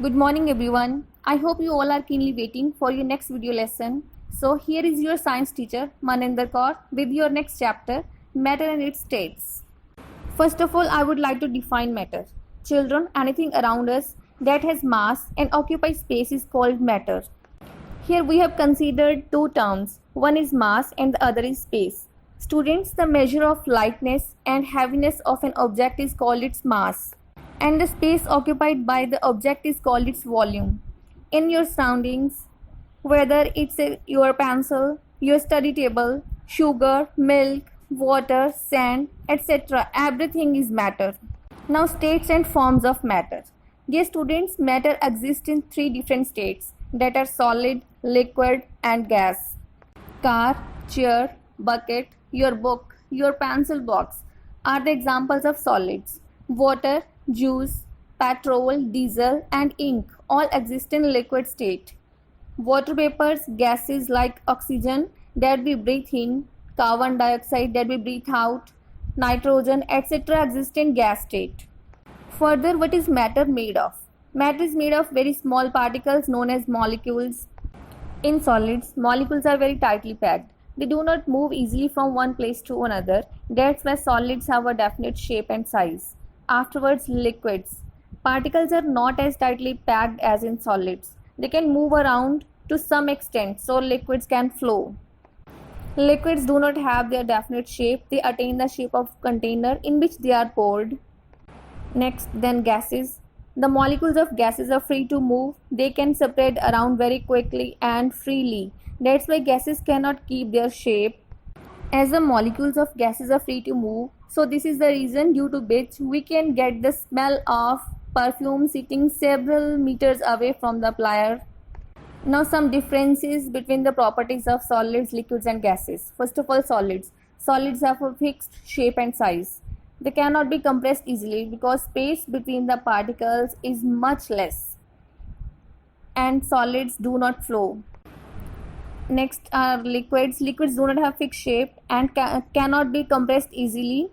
Good morning everyone. I hope you all are keenly waiting for your next video lesson. So here is your science teacher Maninder Kaur with your next chapter, Matter and its States. First of all, I would like to define matter. Children, anything around us that has mass and occupies space is called matter. Here we have considered two terms. One is mass and the other is space. Students, the measure of lightness and heaviness of an object is called its mass, and the space occupied by the object is called its volume. In your surroundings, whether your pencil, your study table, sugar, milk, water, sand, etc., everything is matter. Now, states and forms of matter. Dear students, matter exists in three different states, that are solid, liquid, and gas. Car, chair, bucket, your book, your pencil box are the examples of solids. Water, juice, petrol, diesel, and ink all exist in liquid state. Water vapors, gases like oxygen that we breathe in, carbon dioxide that we breathe out, nitrogen, etc. exist in gas state. Further, what is matter made of? Matter is made of very small particles known as molecules. In solids, molecules are very tightly packed. They do not move easily from one place to another. That's why solids have a definite shape and size. Afterwards, liquids. Particles are not as tightly packed as in solids. They can move around to some extent, so liquids can flow. Liquids do not have their definite shape. They attain the shape of container in which they are poured. Next, then gases. The molecules of gases are free to move. They can spread around very quickly and freely. That's why gases cannot keep their shape, as the molecules of gases are free to move. So this is the reason due to which we can get the smell of perfume sitting several meters away from the applier. Now, some differences between the properties of solids, liquids, and gases. First of all, solids. Solids have a fixed shape and size. They cannot be compressed easily because space between the particles is much less, and solids do not flow. Next are liquids. Liquids do not have fixed shape and cannot be compressed easily,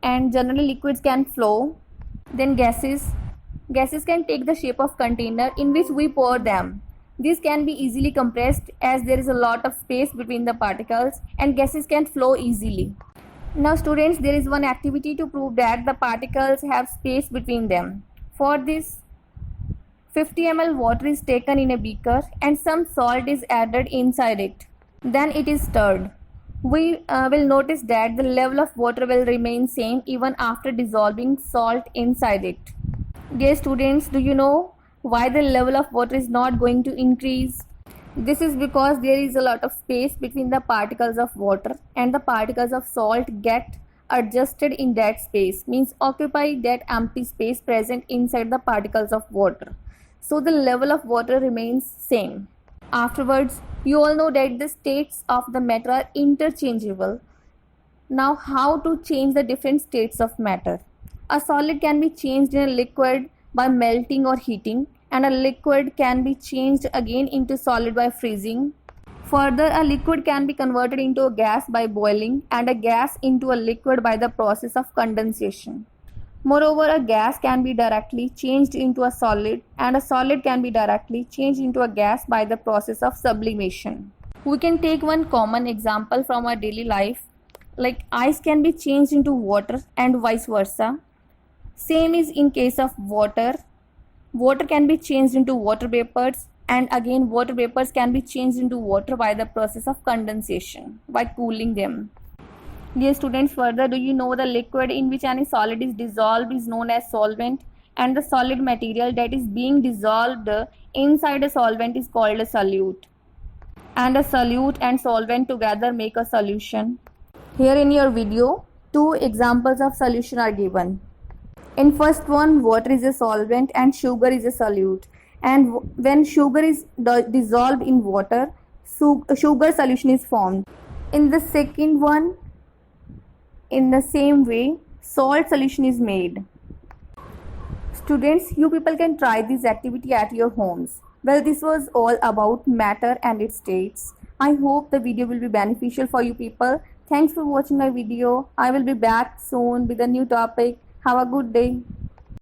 and generally liquids can flow. Then gases. Gases can take the shape of container in which we pour them. These can be easily compressed as there is a lot of space between the particles, and gases can flow easily. Now students, there is one activity to prove that the particles have space between them. For this, 50 ml water is taken in a beaker and some salt is added inside it. Then it is stirred. We will notice that the level of water will remain same even after dissolving salt inside it. Dear students, do you know why the level of water is not going to increase? This is because there is a lot of space between the particles of water, and the particles of salt get adjusted in that space, means occupy that empty space present inside the particles of water. So the level of water remains same. Afterwards, you all know that the states of the matter are interchangeable. Now, how to change the different states of matter? A solid can be changed in a liquid by melting or heating, and a liquid can be changed again into solid by freezing. Further, a liquid can be converted into a gas by boiling, and a gas into a liquid by the process of condensation. Moreover, a gas can be directly changed into a solid, and a solid can be directly changed into a gas by the process of sublimation. We can take one common example from our daily life, like ice can be changed into water and vice versa. Same is in case of water. Water can be changed into water vapors, and again water vapors can be changed into water by the process of condensation, by cooling them. Dear students, further, do you know the liquid in which any solid is dissolved is known as solvent, and the solid material that is being dissolved inside a solvent is called a solute. And a solute and solvent together make a solution. Here in your video, two examples of solution are given. In first one, water is a solvent and sugar is a solute, and when sugar is dissolved in water, sugar solution is formed. In the second one, in the same way, salt solution is made. Students, you people can try this activity at your homes. Well, this was all about matter and its states. I hope the video will be beneficial for you people. Thanks for watching my video. I will be back soon with a new topic. Have a good day.